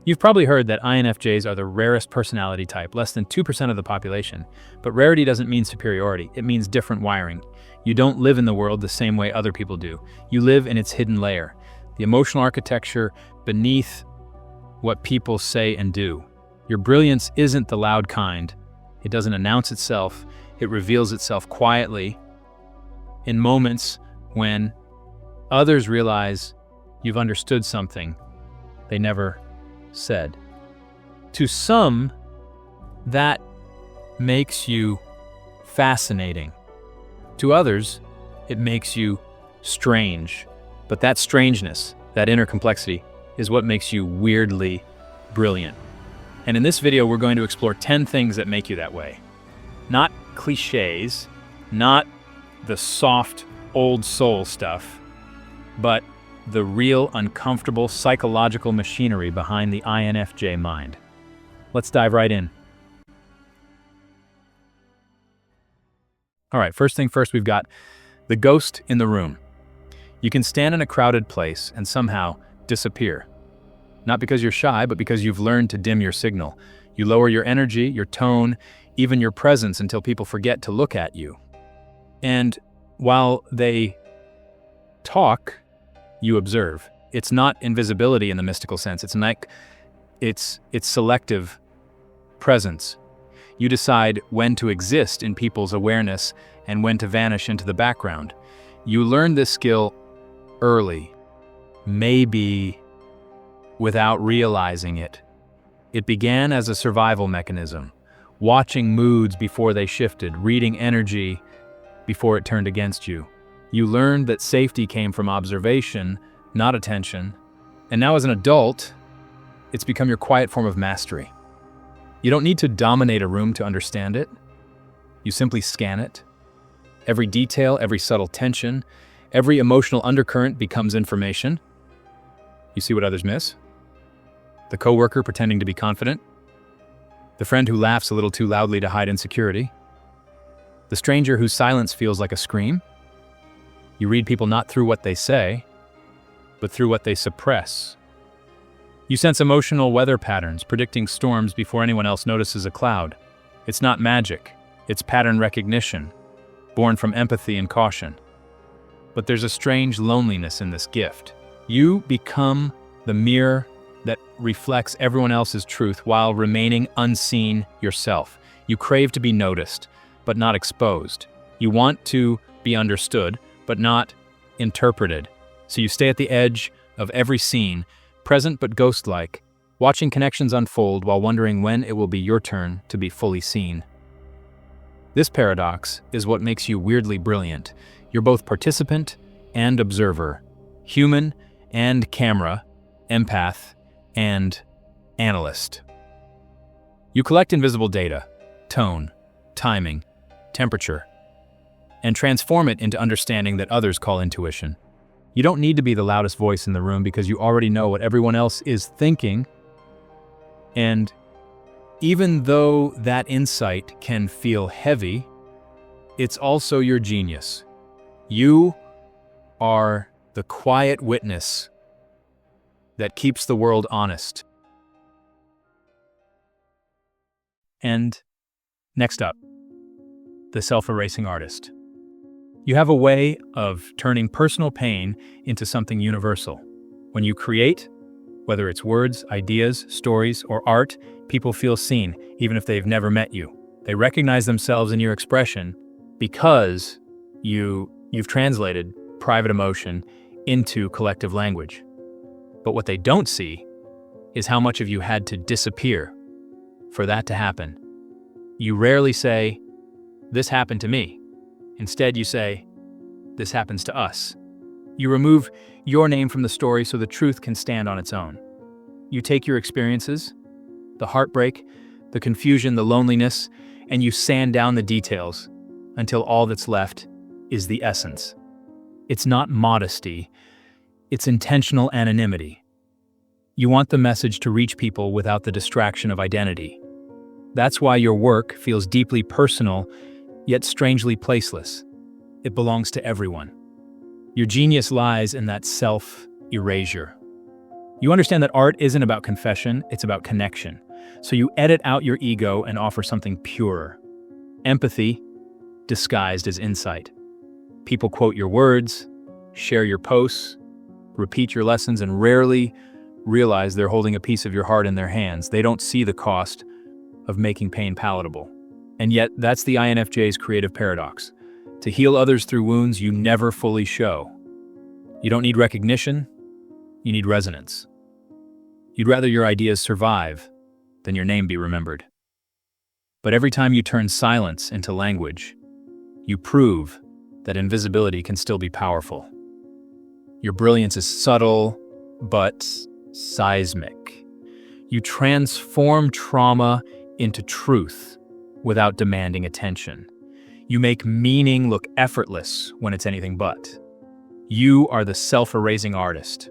You've probably heard that INFJs are the rarest personality type, less than 2% of the population. But rarity doesn't mean superiority, it means different wiring. You don't live in the world the same way other people do. You live in its hidden layer, the emotional architecture beneath what people say and do. Your brilliance isn't the loud kind. It doesn't announce itself, it reveals itself quietly in moments when others realize you've understood something they never said. To some, that makes you fascinating. To others, it makes you strange. But that strangeness, that inner complexity, is what makes you weirdly brilliant. And in this video, we're going to explore 10 things that make you that way. Not cliches, not the soft, old soul stuff, but the real, uncomfortable, psychological machinery behind the INFJ mind. Let's dive right in. All right, first thing first, we've got the ghost in the room. You can stand in a crowded place and somehow disappear. Not because you're shy, but because you've learned to dim your signal. You lower your energy, your tone, even your presence until people forget to look at you. And while they talk, you observe. It's not invisibility in the mystical sense. It's selective presence. You decide when to exist in people's awareness and when to vanish into the background. You learn this skill early, maybe without realizing it. It began as a survival mechanism, watching moods before they shifted, reading energy before it turned against you. You learned that safety came from observation, not attention. And now as an adult, it's become your quiet form of mastery. You don't need to dominate a room to understand it. You simply scan it. Every detail, every subtle tension, every emotional undercurrent becomes information. You see what others miss? The coworker pretending to be confident. The friend who laughs a little too loudly to hide insecurity. The stranger whose silence feels like a scream. You read people not through what they say, but through what they suppress. You sense emotional weather patterns, predicting storms before anyone else notices a cloud. It's not magic, it's pattern recognition, born from empathy and caution. But there's a strange loneliness in this gift. You become the mirror that reflects everyone else's truth while remaining unseen yourself. You crave to be noticed, but not exposed. You want to be understood, but not interpreted. So you stay at the edge of every scene, present but ghost-like, watching connections unfold while wondering when it will be your turn to be fully seen. This paradox is what makes you weirdly brilliant. You're both participant and observer, human and camera, empath and analyst. You collect invisible data, tone, timing, temperature, and transform it into understanding that others call intuition. You don't need to be the loudest voice in the room because you already know what everyone else is thinking. And even though that insight can feel heavy, it's also your genius. You are the quiet witness that keeps the world honest. And next up, the self-erasing artist. You have a way of turning personal pain into something universal. When you create, whether it's words, ideas, stories, or art, people feel seen, even if they've never met you. They recognize themselves in your expression because you've translated private emotion into collective language. But what they don't see is how much of you had to disappear for that to happen. You rarely say, "This happened to me." Instead, you say, "This happens to us." You remove your name from the story so the truth can stand on its own. You take your experiences, the heartbreak, the confusion, the loneliness, and you sand down the details until all that's left is the essence. It's not modesty, it's intentional anonymity. You want the message to reach people without the distraction of identity. That's why your work feels deeply personal, yet strangely placeless. It belongs to everyone. Your genius lies in that self-erasure. You understand that art isn't about confession, it's about connection. So you edit out your ego and offer something purer. Empathy, disguised as insight. People quote your words, share your posts, repeat your lessons, and rarely realize they're holding a piece of your heart in their hands. They don't see the cost of making pain palatable. And yet, that's the INFJ's creative paradox. To heal others through wounds you never fully show. You don't need recognition, you need resonance. You'd rather your ideas survive than your name be remembered. But every time you turn silence into language, you prove that invisibility can still be powerful. Your brilliance is subtle, but seismic. You transform trauma into truth without demanding attention. You make meaning look effortless when it's anything but. You are the self-erasing artist,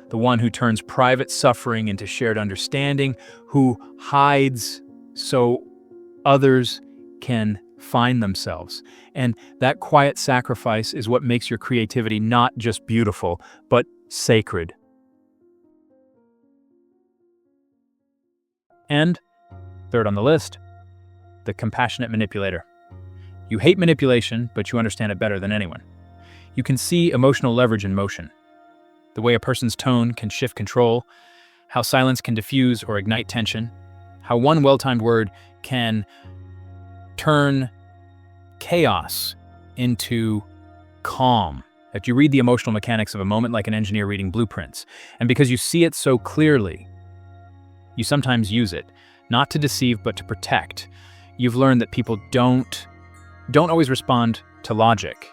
the one who turns private suffering into shared understanding, who hides so others can find themselves. And that quiet sacrifice is what makes your creativity not just beautiful, but sacred. And third on the list, the Compassionate Manipulator. You hate manipulation, but you understand it better than anyone. You can see emotional leverage in motion. The way a person's tone can shift control, how silence can diffuse or ignite tension, how one well-timed word can turn chaos into calm. That you read the emotional mechanics of a moment like an engineer reading blueprints. And because you see it so clearly, you sometimes use it, not to deceive, but to protect. You've learned that people don't always respond to logic,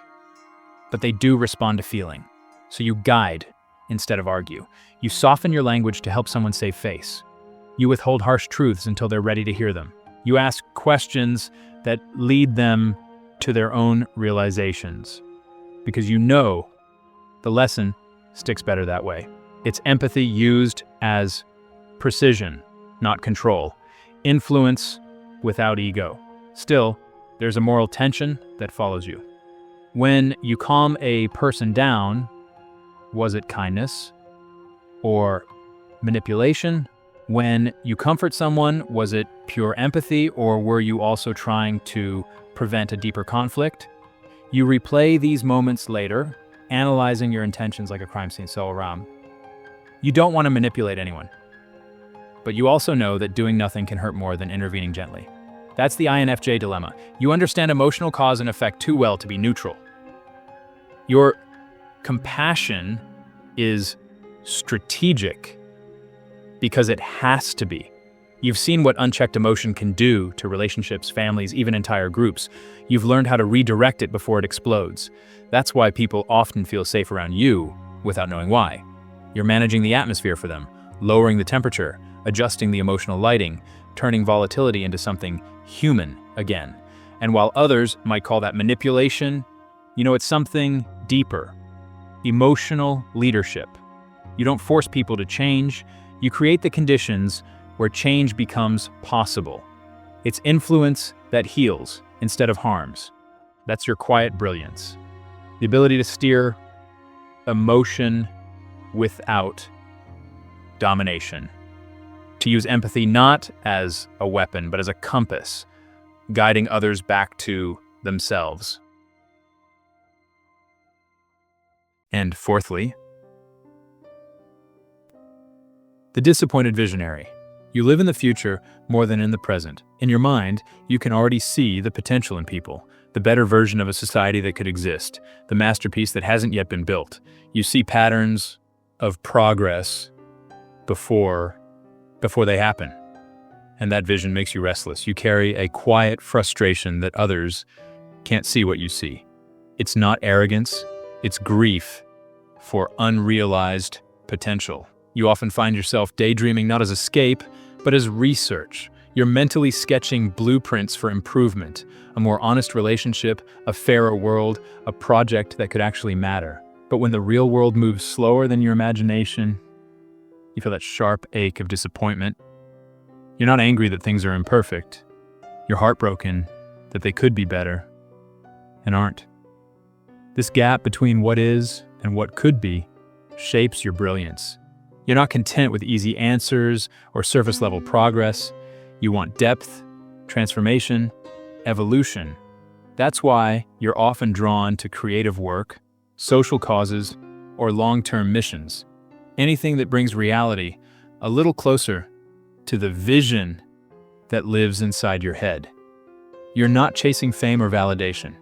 but they do respond to feeling. So you guide instead of argue. You soften your language to help someone save face. You withhold harsh truths until they're ready to hear them. You ask questions that lead them to their own realizations, because you know the lesson sticks better that way. It's empathy used as precision, not control. Influence without ego. Still, there's a moral tension that follows you. When you calm a person down, was it kindness or manipulation? When you comfort someone, was it pure empathy, or were you also trying to prevent a deeper conflict? You replay these moments later, analyzing your intentions like a crime scene. So around. You don't want to manipulate anyone, but you also know that doing nothing can hurt more than intervening gently. That's the INFJ dilemma. You understand emotional cause and effect too well to be neutral. Your compassion is strategic because it has to be. You've seen what unchecked emotion can do to relationships, families, even entire groups. You've learned how to redirect it before it explodes. That's why people often feel safe around you without knowing why. You're managing the atmosphere for them, lowering the temperature, adjusting the emotional lighting, turning volatility into something human again. And while others might call that manipulation, it's something deeper. Emotional leadership. You don't force people to change, you create the conditions where change becomes possible. It's influence that heals instead of harms. That's your quiet brilliance. The ability to steer emotion without domination. To use empathy not as a weapon, but as a compass, guiding others back to themselves. And fourthly, the disappointed visionary. You live in the future more than in the present. In your mind, you can already see the potential in people, the better version of a society that could exist, the masterpiece that hasn't yet been built. You see patterns of progress before they happen. And that vision makes you restless. You carry a quiet frustration that others can't see what you see. It's not arrogance, it's grief for unrealized potential. You often find yourself daydreaming not as escape, but as research. You're mentally sketching blueprints for improvement, a more honest relationship, a fairer world, a project that could actually matter. But when the real world moves slower than your imagination, you feel that sharp ache of disappointment. You're not angry that things are imperfect. You're heartbroken that they could be better and aren't. This gap between what is and what could be shapes your brilliance. You're not content with easy answers or surface-level progress. You want depth, transformation, evolution. That's why you're often drawn to creative work, social causes, or long-term missions. Anything that brings reality a little closer to the vision that lives inside your head. You're not chasing fame or validation.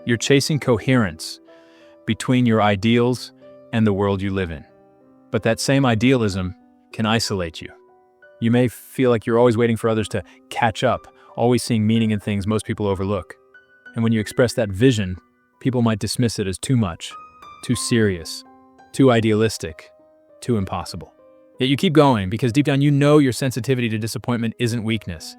You're chasing coherence between your ideals and the world you live in. But that same idealism can isolate you. You may feel like you're always waiting for others to catch up, always seeing meaning in things most people overlook. And when you express that vision, people might dismiss it as too much, too serious, too idealistic, too impossible. Yet you keep going because deep down you know your sensitivity to disappointment isn't weakness.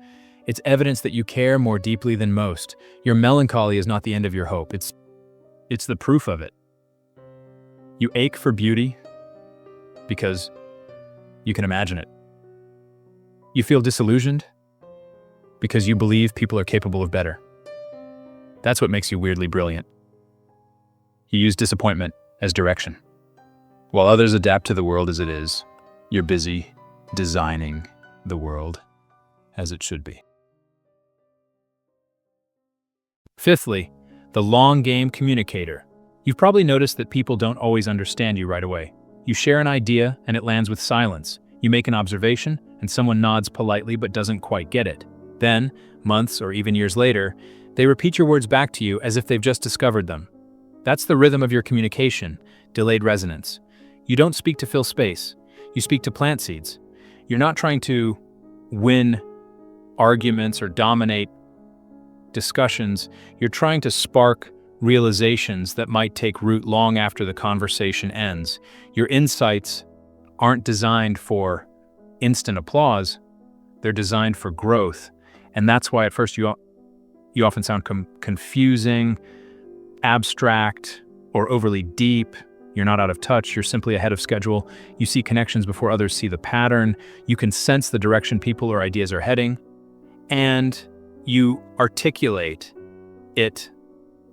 It's evidence that you care more deeply than most. Your melancholy is not the end of your hope. It's the proof of it. You ache for beauty because you can imagine it. You feel disillusioned because you believe people are capable of better. That's what makes you weirdly brilliant. You use disappointment as direction. While others adapt to the world as it is, you're busy designing the world as it should be. Fifthly, the long-game communicator. You've probably noticed that people don't always understand you right away. You share an idea and it lands with silence. You make an observation and someone nods politely but doesn't quite get it. Then, months or even years later, they repeat your words back to you as if they've just discovered them. That's the rhythm of your communication, delayed resonance. You don't speak to fill space. You speak to plant seeds. You're not trying to win arguments or dominate discussions. You're trying to spark realizations that might take root long after the conversation ends. Your insights aren't designed for instant applause. They're designed for growth. And that's why at first you often sound confusing, abstract, or overly deep. You're not out of touch, you're simply ahead of schedule. You see connections before others see the pattern. You can sense the direction people or ideas are heading. And you articulate it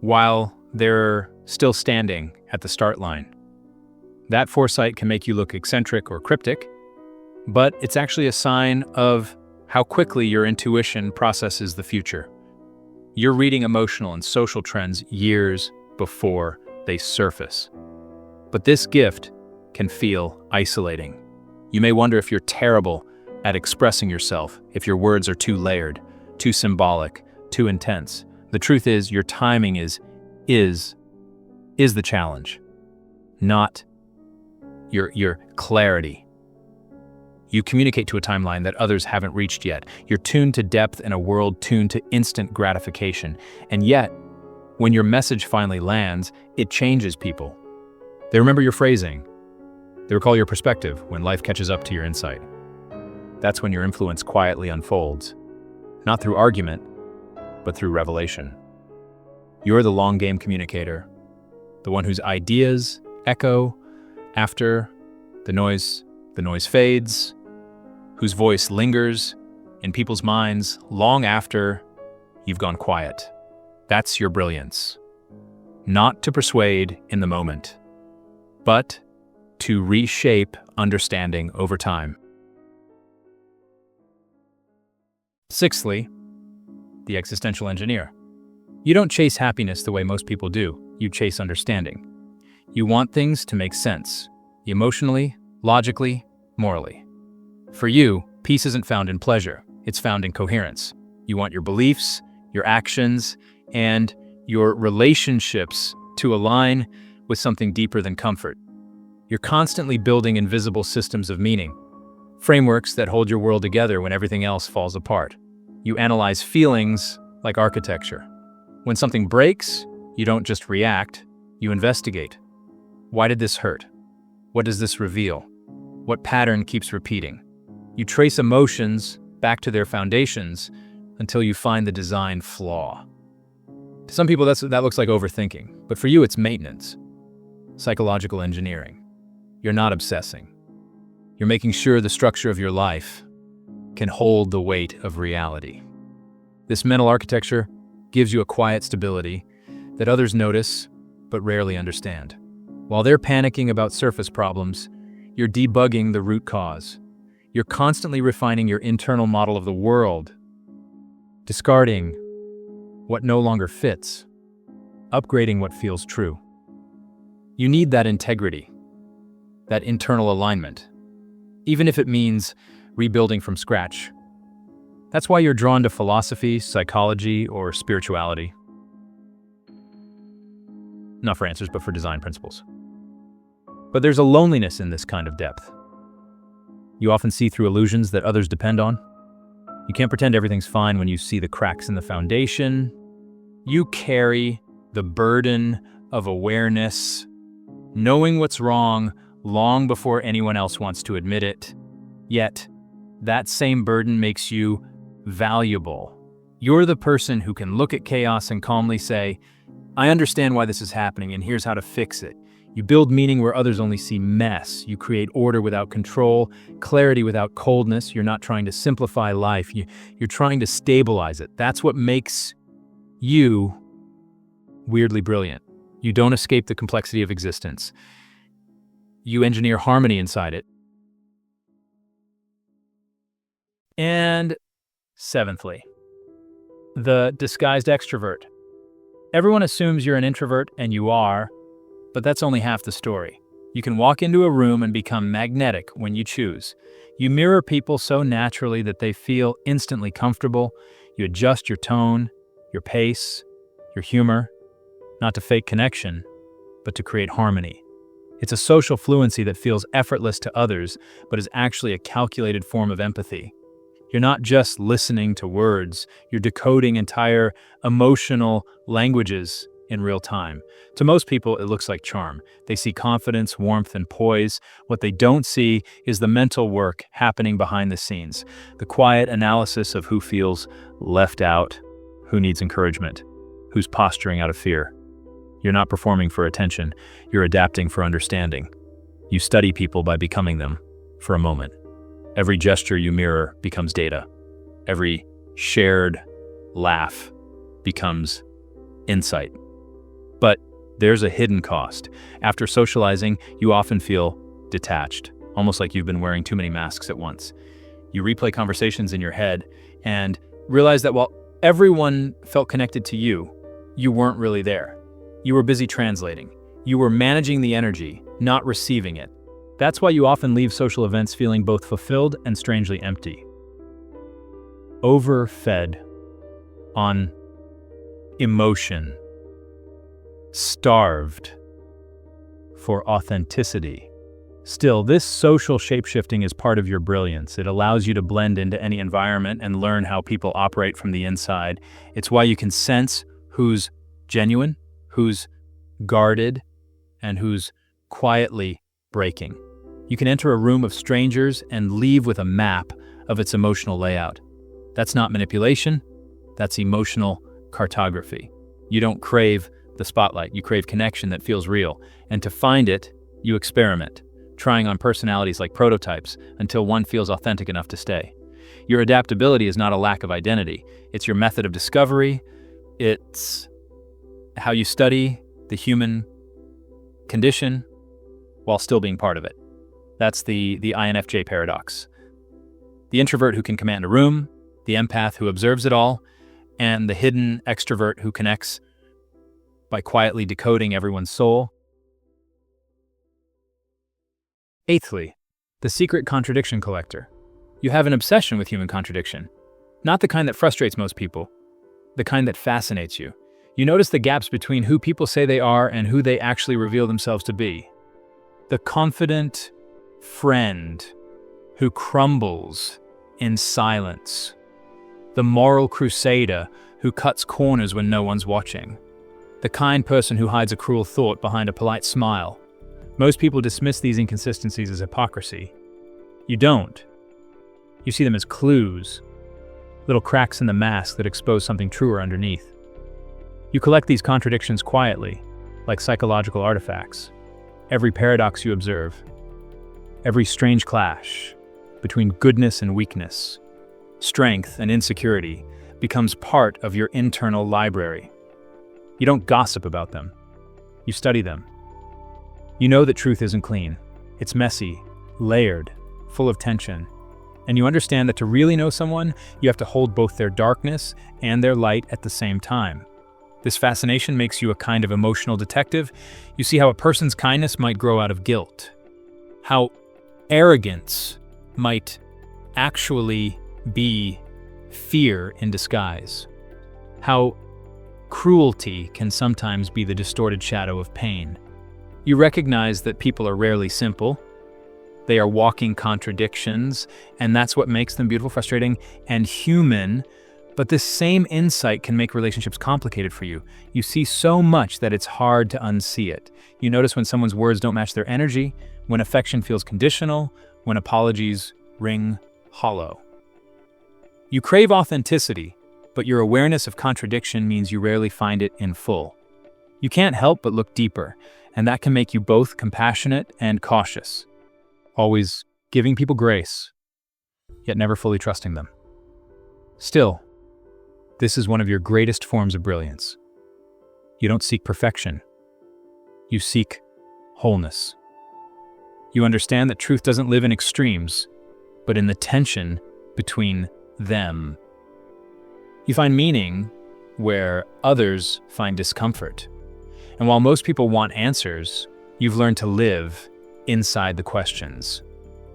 while they're still standing at the start line. That foresight can make you look eccentric or cryptic, but it's actually a sign of how quickly your intuition processes the future. You're reading emotional and social trends years before they surface. But this gift can feel isolating. You may wonder if you're terrible at expressing yourself, if your words are too layered, too symbolic, too intense. The truth is, your timing is the challenge, not your clarity. You communicate to a timeline that others haven't reached yet. You're tuned to depth in a world tuned to instant gratification. And yet, when your message finally lands, it changes people. They remember your phrasing. They recall your perspective when life catches up to your insight. That's when your influence quietly unfolds, not through argument, but through revelation. You're the long-game communicator, the one whose ideas echo after the noise fades, whose voice lingers in people's minds long after you've gone quiet. That's your brilliance. Not to persuade in the moment, but to reshape understanding over time. Sixthly, the Existential Engineer. You don't chase happiness the way most people do. You chase understanding. You want things to make sense, emotionally, logically, morally. For you, peace isn't found in pleasure. It's found in coherence. You want your beliefs, your actions, and your relationships to align with something deeper than comfort. You're constantly building invisible systems of meaning, frameworks that hold your world together when everything else falls apart. You analyze feelings like architecture. When something breaks, you don't just react, you investigate. Why did this hurt? What does this reveal? What pattern keeps repeating? You trace emotions back to their foundations until you find the design flaw. To some people, that looks like overthinking, but for you, it's maintenance, psychological engineering. You're not obsessing. You're making sure the structure of your life can hold the weight of reality. This mental architecture gives you a quiet stability that others notice but rarely understand. While they're panicking about surface problems, you're debugging the root cause. You're constantly refining your internal model of the world, discarding what no longer fits, upgrading what feels true. You need that integrity, that internal alignment, even if it means rebuilding from scratch. That's why you're drawn to philosophy, psychology, or spirituality. Not for answers, but for design principles. But there's a loneliness in this kind of depth. You often see through illusions that others depend on. You can't pretend everything's fine when you see the cracks in the foundation. You carry the burden of awareness, knowing what's wrong long before anyone else wants to admit it. Yet, that same burden makes you valuable. You're the person who can look at chaos and calmly say, I understand why this is happening and here's how to fix it. You build meaning where others only see mess. You create order without control, clarity without coldness. You're not trying to simplify life. You're trying to stabilize it. That's what makes you weirdly brilliant. You don't escape the complexity of existence. You engineer harmony inside it. And seventhly, the disguised extrovert. Everyone assumes you're an introvert, and you are, but that's only half the story. You can walk into a room and become magnetic when you choose. You mirror people so naturally that they feel instantly comfortable. You adjust your tone, your pace, your humor, not to fake connection, but to create harmony. It's a social fluency that feels effortless to others, but is actually a calculated form of empathy. You're not just listening to words, you're decoding entire emotional languages in real time. To most people, it looks like charm. They see confidence, warmth, and poise. What they don't see is the mental work happening behind the scenes, the quiet analysis of who feels left out, who needs encouragement, who's posturing out of fear. You're not performing for attention, you're adapting for understanding. You study people by becoming them for a moment. Every gesture you mirror becomes data. Every shared laugh becomes insight. But there's a hidden cost. After socializing, you often feel detached, almost like you've been wearing too many masks at once. You replay conversations in your head and realize that while everyone felt connected to you, you weren't really there. You were busy translating. You were managing the energy, not receiving it. That's why you often leave social events feeling both fulfilled and strangely empty. Overfed on emotion. Starved for authenticity. Still, this social shapeshifting is part of your brilliance. It allows you to blend into any environment and learn how people operate from the inside. It's why you can sense who's genuine, who's guarded, and who's quietly breaking. You can enter a room of strangers and leave with a map of its emotional layout. That's not manipulation, that's emotional cartography. You don't crave the spotlight, you crave connection that feels real. And to find it, you experiment, trying on personalities like prototypes until one feels authentic enough to stay. Your adaptability is not a lack of identity, it's your method of discovery, it's how you study the human condition while still being part of it. That's the INFJ paradox. The introvert who can command a room, the empath who observes it all, and the hidden extrovert who connects by quietly decoding everyone's soul. Eighthly, the secret contradiction collector. You have an obsession with human contradiction. Not the kind that frustrates most people, the kind that fascinates you. You notice the gaps between who people say they are and who they actually reveal themselves to be. The confident friend who crumbles in silence. The moral crusader who cuts corners when no one's watching. The kind person who hides a cruel thought behind a polite smile. Most people dismiss these inconsistencies as hypocrisy. You don't. You see them as clues, little cracks in the mask that expose something truer underneath. You collect these contradictions quietly, like psychological artifacts. Every paradox you observe, every strange clash between goodness and weakness, strength and insecurity, becomes part of your internal library. You don't gossip about them. You study them. You know that truth isn't clean. It's messy, layered, full of tension. And you understand that to really know someone, you have to hold both their darkness and their light at the same time. This fascination makes you a kind of emotional detective. You see how a person's kindness might grow out of guilt, how arrogance might actually be fear in disguise, how cruelty can sometimes be the distorted shadow of pain. You recognize that people are rarely simple. They are walking contradictions, and that's what makes them beautiful, frustrating, and human. But this same insight can make relationships complicated for you. You see so much that it's hard to unsee it. You notice when someone's words don't match their energy, when affection feels conditional, when apologies ring hollow. You crave authenticity, but your awareness of contradiction means you rarely find it in full. You can't help but look deeper, and that can make you both compassionate and cautious, always giving people grace, yet never fully trusting them. Still, this is one of your greatest forms of brilliance. You don't seek perfection. You seek wholeness. You understand that truth doesn't live in extremes, but in the tension between them. You find meaning where others find discomfort. And while most people want answers, you've learned to live inside the questions.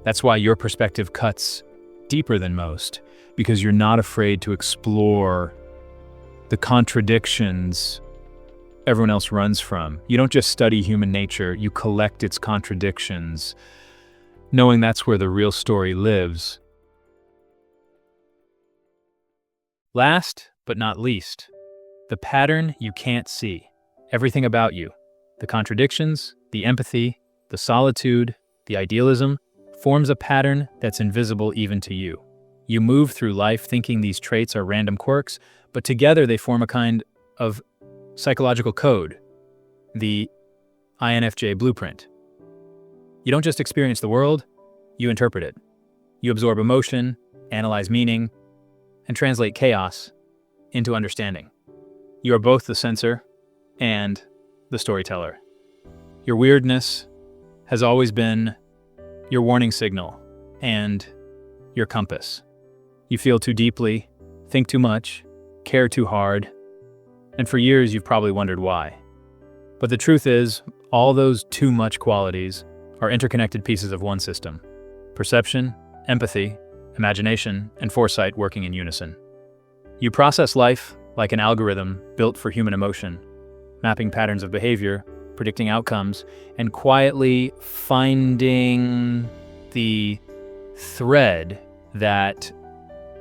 That's why your perspective cuts deeper than most, because you're not afraid to explore the contradictions everyone else runs from. You don't just study human nature, you collect its contradictions, knowing that's where the real story lives. Last but not least, the pattern you can't see. Everything about you, the contradictions, the empathy, the solitude, the idealism, forms a pattern that's invisible even to you. You move through life thinking these traits are random quirks, but together they form a kind of psychological code, the INFJ blueprint. You don't just experience the world, you interpret it. You absorb emotion, analyze meaning, and translate chaos into understanding. You are both the censor and the storyteller. Your weirdness has always been your warning signal and your compass. You feel too deeply, think too much, care too hard, and for years you've probably wondered why. But the truth is, all those too much qualities are interconnected pieces of one system. Perception, empathy, imagination, and foresight working in unison. You process life like an algorithm built for human emotion, mapping patterns of behavior, predicting outcomes, and quietly finding the thread that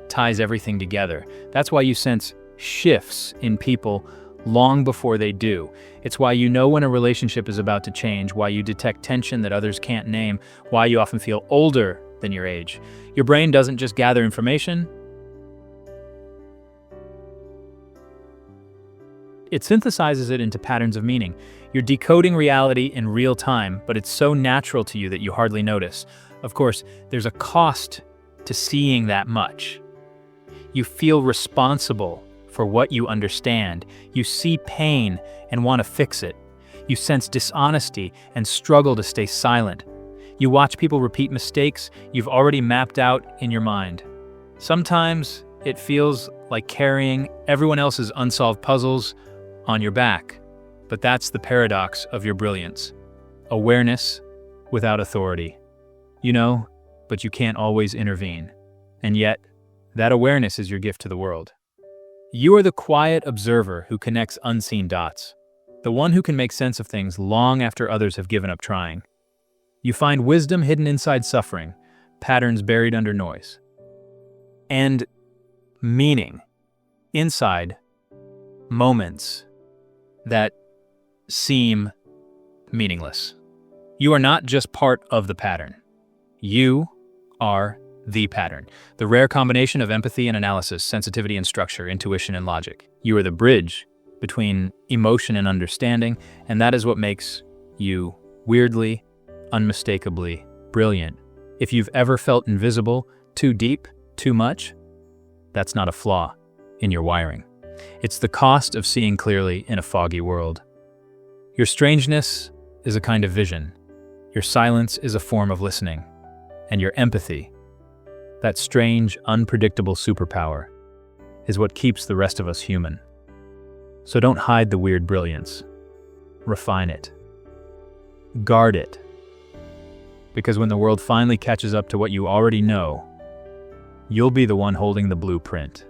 ties everything together. That's why you sense shifts in people long before they do. It's why you know when a relationship is about to change, why you detect tension that others can't name, why you often feel older than your age. Your brain doesn't just gather information, it synthesizes it into patterns of meaning. You're decoding reality in real time, but it's so natural to you that you hardly notice. Of course, there's a cost to seeing that much. You feel responsible for what you understand. You see pain and want to fix it. You sense dishonesty and struggle to stay silent. You watch people repeat mistakes you've already mapped out in your mind. Sometimes it feels like carrying everyone else's unsolved puzzles on your back. But that's the paradox of your brilliance. Awareness without authority. You know, but you can't always intervene. And yet, that awareness is your gift to the world. You are the quiet observer who connects unseen dots, the one who can make sense of things long after others have given up trying. You find wisdom hidden inside suffering, patterns buried under noise, and meaning inside moments that seem meaningless. You are not just part of the pattern. You are the pattern, the rare combination of empathy and analysis, sensitivity and structure, intuition and logic. You are the bridge between emotion and understanding, and that is what makes you weirdly, unmistakably brilliant. If you've ever felt invisible, too deep, too much, that's not a flaw in your wiring. It's the cost of seeing clearly in a foggy world. Your strangeness is a kind of vision. Your silence is a form of listening. And your empathy, that strange, unpredictable superpower, is what keeps the rest of us human. So don't hide the weird brilliance. Refine it. Guard it. Because when the world finally catches up to what you already know, you'll be the one holding the blueprint.